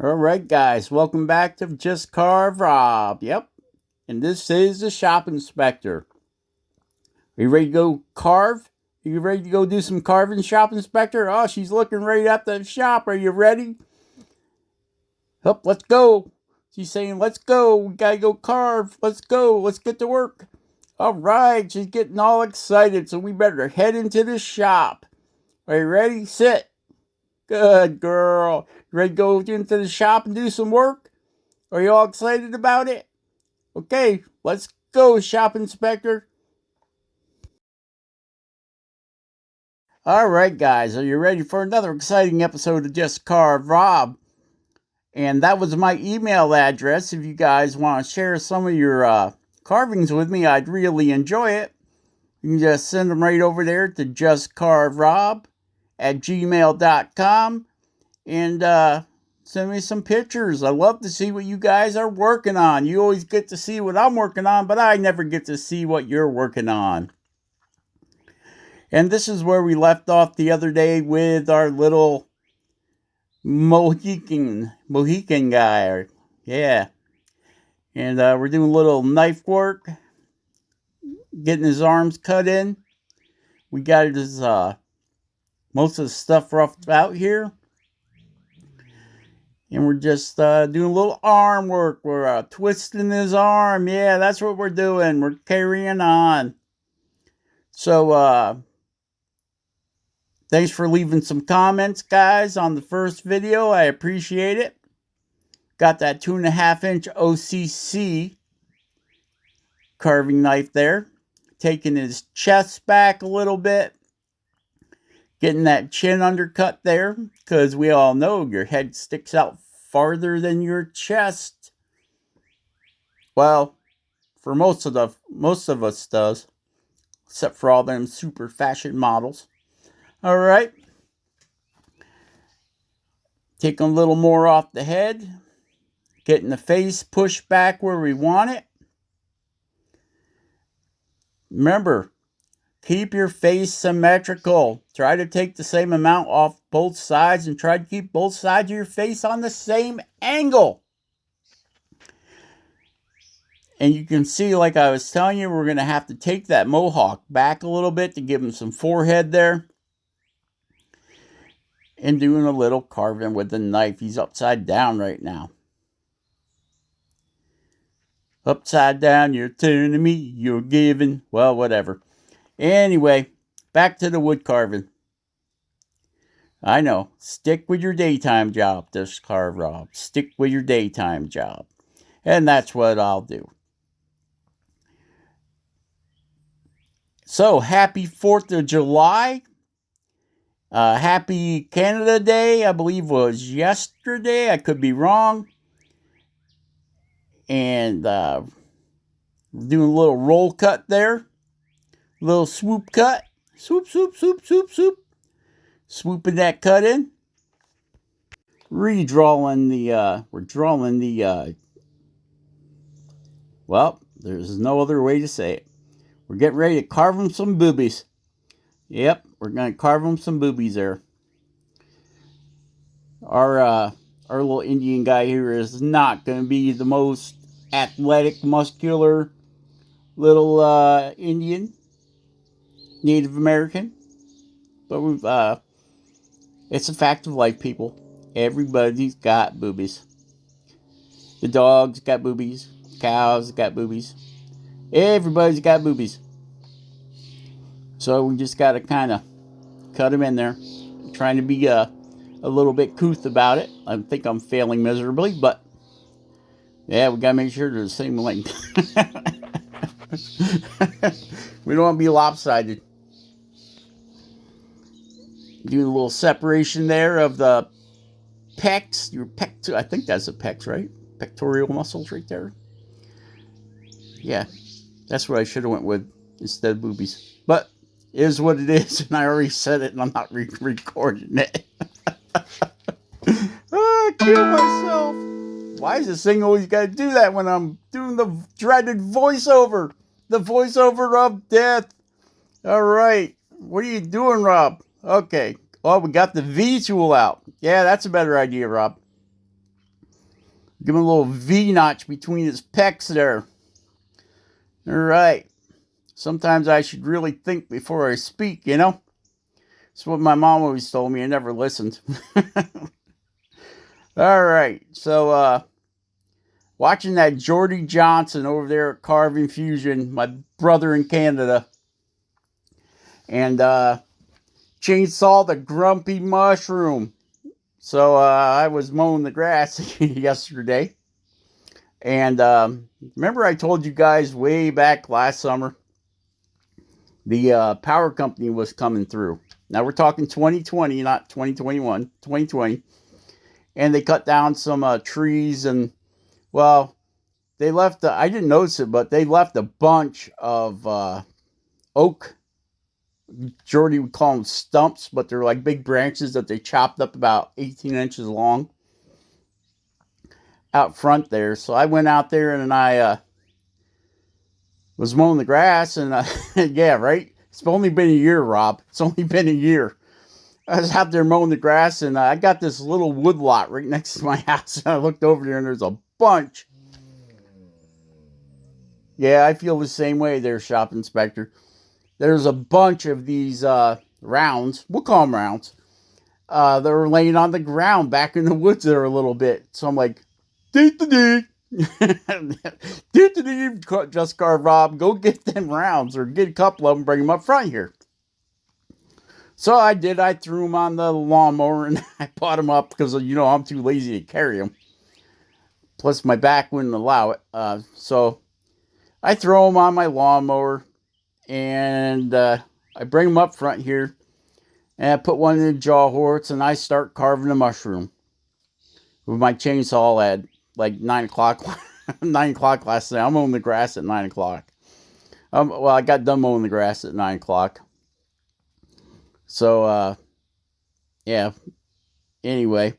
Alright guys, welcome back to Just Carve Rob. Yep, and this is the shop inspector. Are you ready to go carve? Are you ready to go do some carving, shop inspector? Oh, she's looking right at the shop. Are you ready? Hup, let's go. She's saying, let's go. We gotta go carve. Let's go. Let's get to work. Alright, she's getting all excited, so we better head into the shop. Are you ready? Sit. Good girl. You ready to go into the shop and do some work? Are you all excited about it? Okay, let's go, shop inspector. Alright guys, are you ready for another exciting episode of Just Carve Rob? And that was my email address. If you guys want to share some of your carvings with me, I'd really enjoy it. You can just send them right over there to justcarverob@gmail.com and send me some pictures. I love to see what you guys are working on. You always get to see what I'm working on, but I never get to see what you're working on. And this is where we left off the other day with our little Mohican guy. Yeah. And we're doing a little knife work, getting his arms cut in. We got his most of the stuff roughed out here. And we're just doing a little arm work. We're twisting his arm. Yeah, that's what we're doing. We're carrying on. So, thanks for leaving some comments, guys, on the first video. I appreciate it. Got that 2.5-inch OCC carving knife there. Taking his chest back a little bit. Getting that chin undercut there. Because we all know your head sticks out farther than your chest. Well, for most of us does. Except for all them super fashion models. Alright. Taking a little more off the head. Getting the face pushed back where we want it. Remember, keep your face symmetrical. Try to take the same amount off both sides and try to keep both sides of your face on the same angle. And you can see, like I was telling you, we're going to have to take that mohawk back a little bit to give him some forehead there. And doing a little carving with the knife. He's upside down right now. Upside down, you're turning me, you're giving. Well, whatever. Anyway, back to the wood carving. I know. Stick with your daytime job, this CARVEROB. Stick with your daytime job. And that's what I'll do. So, happy 4th of July. Happy Canada Day, I believe was yesterday. I could be wrong. And doing a little roll cut there. A little swoop cut. Swoop, swoop, swoop, swoop, swoop. Swooping that cut in. We're drawing the, well, there's no other way to say it. We're getting ready to carve them some boobies. Yep, we're going to carve them some boobies there. Our little Indian guy here is not going to be the most athletic, muscular little Indian, Native American. But we've, it's a fact of life, people. Everybody's got boobies. The dogs got boobies. Cows got boobies. Everybody's got boobies. So we just got to kind of cut them in there. I'm trying to be a little bit couth about it. I think I'm failing miserably, but yeah, we got to make sure they're the same length. We don't want to be lopsided. Doing a little separation there of the pecs. Your pec, I think that's the pecs, right? Pectoral muscles right there. Yeah, that's what I should have went with instead of boobies. But it is what it is, and I already said it, and I'm not recording it. I kill myself. Why does this thing always got to do that when I'm doing the dreaded voiceover? The voiceover of death. All right. What are you doing, Rob? Okay. Oh, we got the V tool out. Yeah, that's a better idea, Rob. Give him a little V-notch between his pecs there. All right. Sometimes I should really think before I speak, you know? That's what my mom always told me. I never listened. All right. So, watching that Jordy Johnson over there at Carving Fusion, my brother in Canada. And, chainsaw the grumpy mushroom. So, I was mowing the grass yesterday. And, remember I told you guys way back last summer, the power company was coming through. Now we're talking 2020, not 2021, 2020. And they cut down some trees and, well, they left, I didn't notice it, but they left a bunch of oak. Jordy would call them stumps, but they're like big branches that they chopped up about 18 inches long out front there. So I went out there and I was mowing the grass and yeah, right? It's only been a year, Rob. It's only been a year. I was out there mowing the grass and I got this little wood lot right next to my house. And I looked over there and there's a bunch. Yeah, I feel the same way there, Shop Inspector. There's a bunch of these rounds. We'll call them rounds. That were laying on the ground back in the woods there a little bit. So I'm like, dee-dee-dee. Just Carve Rob, go get them rounds or get a couple of them, bring them up front here. So I did. I threw them on the lawnmower and I bought them up because, you know, I'm too lazy to carry them. Plus my back wouldn't allow it. So I throw them on my lawnmower and I bring them up front here and I put one in the jaw horts and I start carving a mushroom with my chainsaw at like 9 o'clock. 9 o'clock last night. I'm mowing the grass at 9 o'clock. Well, I got done mowing the grass at 9 o'clock. So, yeah. Anyway,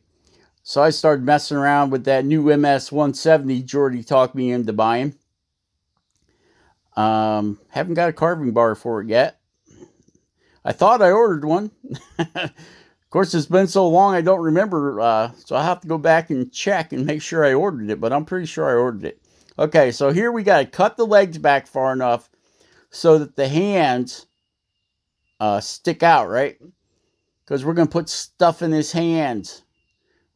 so I started messing around with that new MS-170 Jordy talked me into buying. Haven't got a carving bar for it yet. I thought I ordered one. Of course, it's been so long I don't remember, so I'll have to go back and check and make sure I ordered it, but I'm pretty sure I ordered it. Okay, so here we got to cut the legs back far enough so that the hands stick out, right? Because we're going to put stuff in his hands.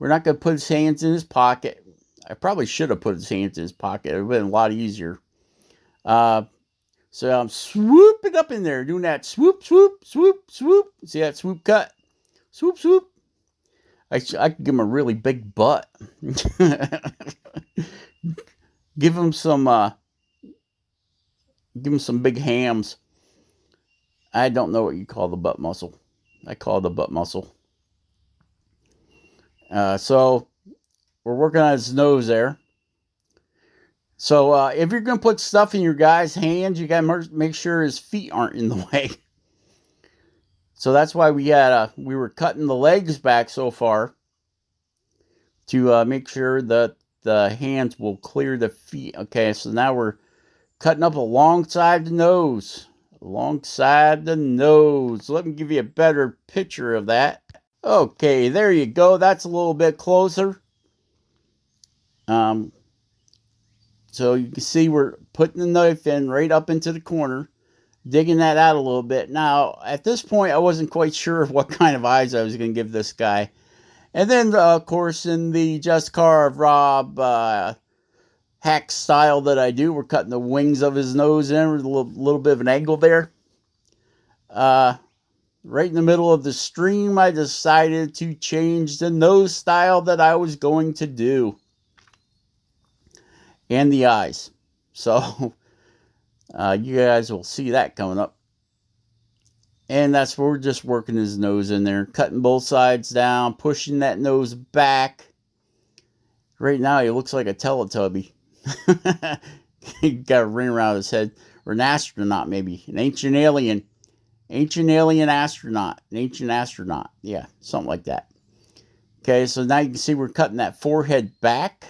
We're not going to put his hands in his pocket. I probably should have put his hands in his pocket. It would have been a lot easier. So I'm swooping up in there, doing that swoop, swoop, swoop, swoop. See that swoop cut? Swoop, swoop. I could give him a really big butt. Give him some big hams. I don't know what you call the butt muscle. I call it the butt muscle. So we're working on his nose there. So if you're going to put stuff in your guy's hands, you got to make sure his feet aren't in the way. So that's why we were cutting the legs back so far to make sure that the hands will clear the feet. Okay, so now we're cutting up alongside the nose. Alongside the nose. Let me give you a better picture of that. Okay, there you go. That's a little bit closer. So you can see we're putting the knife in right up into the corner, digging that out a little bit. Now, at this point, I wasn't quite sure of what kind of eyes I was going to give this guy. And then, of course, in the Just Carve Rob hack style that I do, we're cutting the wings of his nose in with a little bit of an angle there. Right in the middle of the stream, I decided to change the nose style that I was going to do. And the eyes. So, you guys will see that coming up. And that's where we're just working his nose in there. Cutting both sides down. Pushing that nose back. Right now, he looks like a Teletubby. He got a ring around his head. Or an astronaut, maybe. An ancient alien. Ancient alien astronaut. An ancient astronaut. Yeah, something like that. Okay, so now you can see we're cutting that forehead back.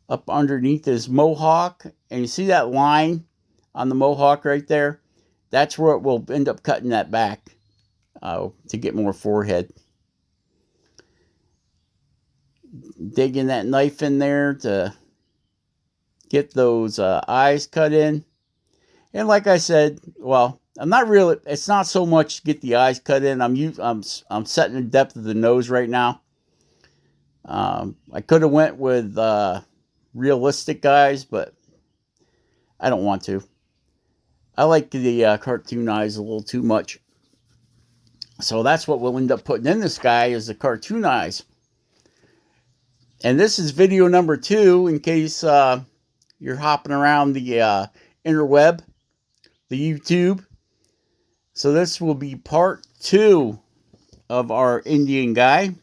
Up underneath his mohawk. And you see that line on the mohawk right there? That's where it will end up cutting that back to get more forehead. digging that knife in there to get those eyes cut in. And like I said, well, I'm not really. It's not so much to get the eyes cut in. I'm setting the depth of the nose right now. I could have went with realistic eyes, but I don't want to. I like the cartoon eyes a little too much. So that's what we'll end up putting in this guy is the cartoon eyes. And this is video number 2 in case you're hopping around the interweb, the YouTube. So this will be part 2 of our Indian guy.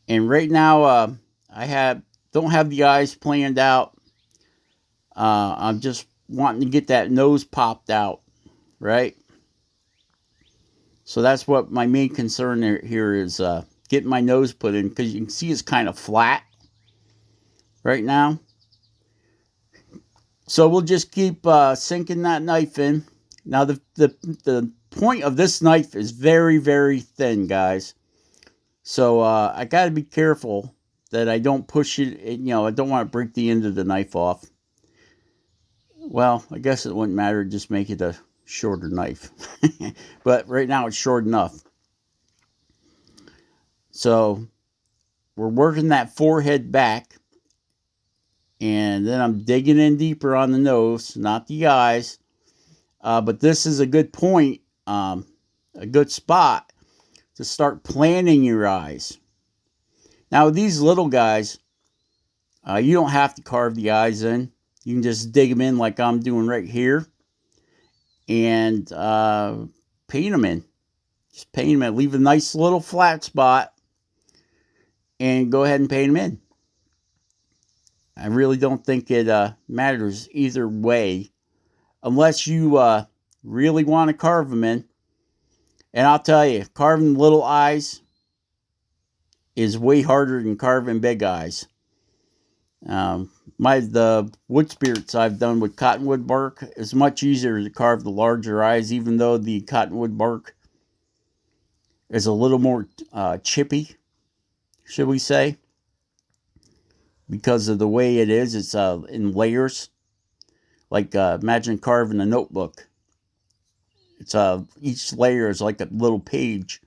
And right now I don't have the eyes planned out. I'm just wanting to get that nose popped out, right? So that's what my main concern here is, getting my nose put in, because you can see it's kind of flat right now. So we'll just keep sinking that knife in. Now the point of this knife is very, very thin, guys. So I got to be careful that I don't push it. I don't want to break the end of the knife off. Well, I guess it wouldn't matter. Just make it a shorter knife. But right now it's short enough. So we're working that forehead back. And then I'm digging in deeper on the nose, not the eyes. But this is a good point, a good spot to start planning your eyes. Now, these little guys, you don't have to carve the eyes in. You can just dig them in like I'm doing right here. And paint them in. Just paint them in. Leave a nice little flat spot. And go ahead and paint them in. I really don't think it matters either way. Unless you really want to carve them in. And I'll tell you, carving little eyes is way harder than carving big eyes. The wood spirits I've done with cottonwood bark is much easier to carve the larger eyes, even though the cottonwood bark is a little more chippy, should we say, because of the way it is. It's in layers. Like imagine carving a notebook. It's each layer is like a little page.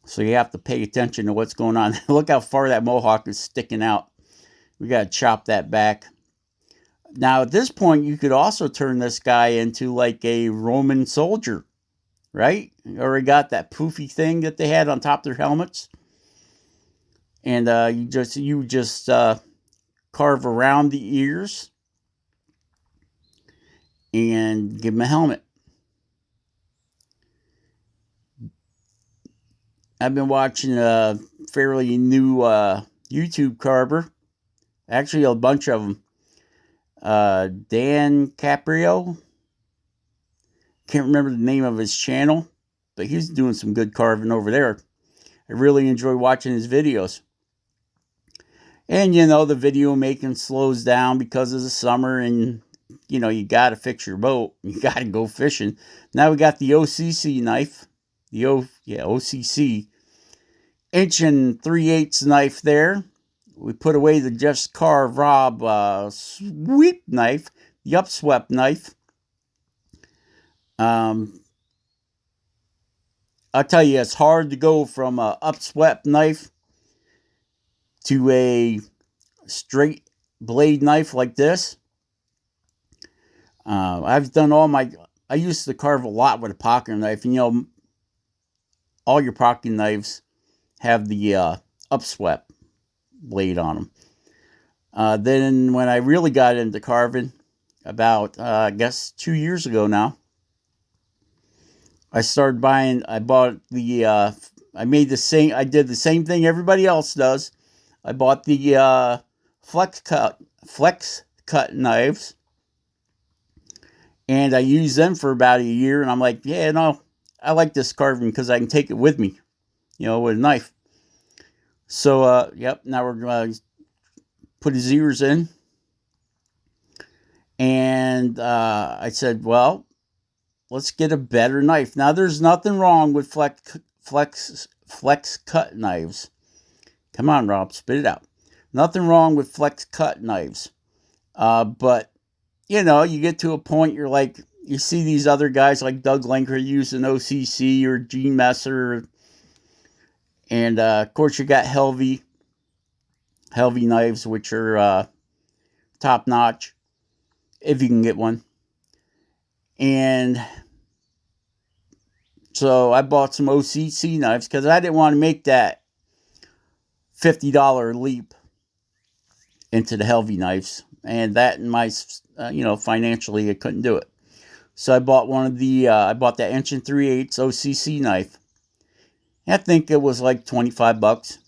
So you have to pay attention to what's going on. Look how far that mohawk is sticking out. We got to chop that back. Now, at this point, you could also turn this guy into like a Roman soldier, right? You already got that poofy thing that they had on top of their helmets. And you just carve around the ears and give them a helmet. I've been watching a fairly new YouTube carver. Actually, a bunch of them. Dan Caprio. Can't remember the name of his channel, but he's doing some good carving over there. I really enjoy watching his videos. And, the video making slows down because of the summer, and, you got to fix your boat. You got to go fishing. Now we got the OCC knife. OCC. 1 3/8 knife there. We put away the JustCarverob sweep knife, the upswept knife. I'll tell you, it's hard to go from a upswept knife to a straight blade knife like this. I've done I used to carve a lot with a pocket knife. And, all your pocket knives have the upswept blade on them. Then when I really got into carving, about I guess 2 years ago now, I bought the I did the same thing everybody else does. I bought the flex cut knives, and I used them for about a year, and I'm like, I like this carving because I can take it with me, with a knife. So, now we're going to put his ears in. And I said, well, let's get a better knife. Now, there's nothing wrong with flex flex cut knives. Come on, Rob, spit it out. Nothing wrong with flex cut knives. But, you know, you get to a point you're like, you see these other guys like Doug Lenker using OCC or Gene Messer. And, of course, you got Helvey knives, which are top notch, if you can get one. And so I bought some OCC knives because I didn't want to make that $50 leap into the Helvey knives. And that in my, financially, I couldn't do it. So I bought I bought that 1 3/8 OCC knife. I think it was like $25.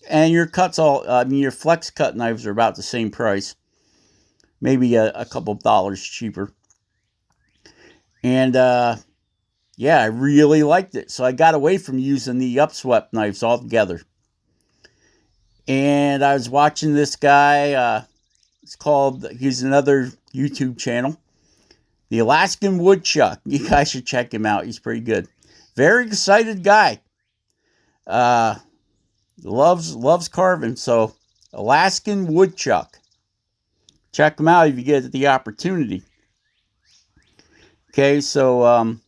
And your your flex cut knives are about the same price. Maybe a couple of dollars cheaper. And, yeah, I really liked it. So I got away from using the upswept knives altogether. And I was watching this guy. He's another YouTube channel. The Alaskan Woodchuck. You guys should check him out. He's pretty good. Very excited guy. Loves carving. So, Alaskan Woodchuck. Check him out if you get the opportunity. Okay, so,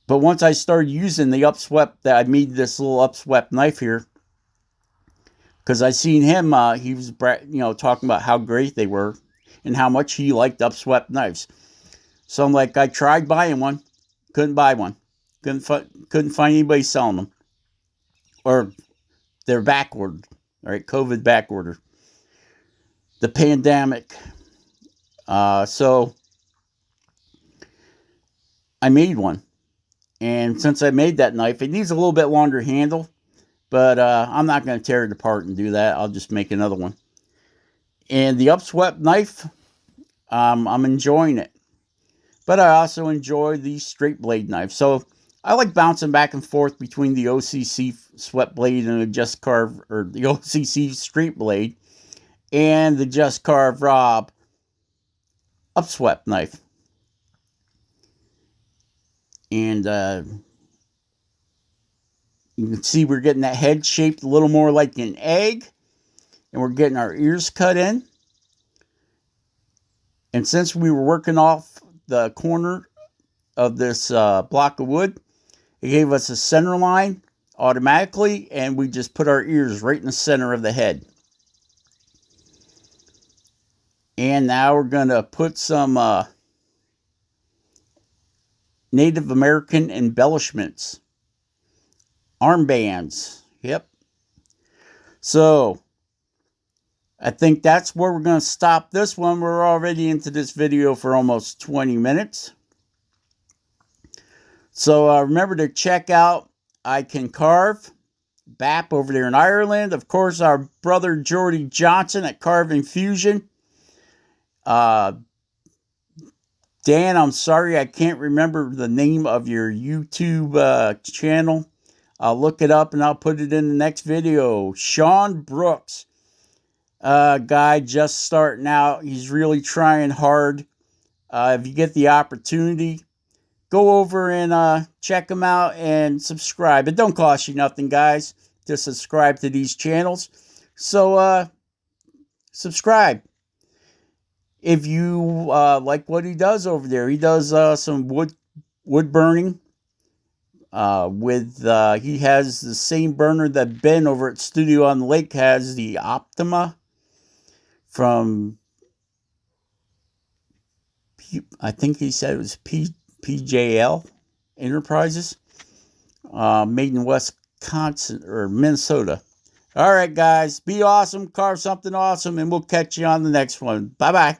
but once I started using the I made this little upswept knife here, because I seen him, he was, talking about how great they were, and how much he liked upswept knives. So I'm like, I tried buying one, couldn't buy one, couldn't find anybody selling them, or they're back ordered. All right, COVID back order, the pandemic. So I made one. And since I made that knife, it needs a little bit longer handle. But I'm not going to tear it apart and do that. I'll just make another one. And the upswept knife, I'm enjoying it. But I also enjoy the straight blade knife. So I like bouncing back and forth between the OCC swept blade and the the OCC straight blade and the Just Carve Rob upswept knife. And you can see we're getting that head shaped a little more like an egg. And we're getting our ears cut in. And since we were working off the corner of this block of wood, it gave us a center line automatically. And we just put our ears right in the center of the head. And now we're going to put some Native American embellishments. Armbands. Yep. So, I think that's where we're going to stop this one. We're already into this video for almost 20 minutes. So, remember to check out I Can Carve, BAP over there in Ireland. Of course, our brother Jordy Johnson at Carving Fusion. Dan, I'm sorry I can't remember the name of your YouTube channel. I'll look it up and I'll put it in the next video. Sean Brooks, guy just starting out. He's really trying hard. If you get the opportunity, go over and check him out and subscribe. It don't cost you nothing, guys, to subscribe to these channels. So, subscribe. If you like what he does over there, he does some wood burning. He has the same burner that Ben over at Studio on the Lake has, the Optima from, I think he said it was PJL Enterprises, made in Wisconsin or Minnesota. All right, guys, be awesome, carve something awesome, and we'll catch you on the next one. Bye-bye.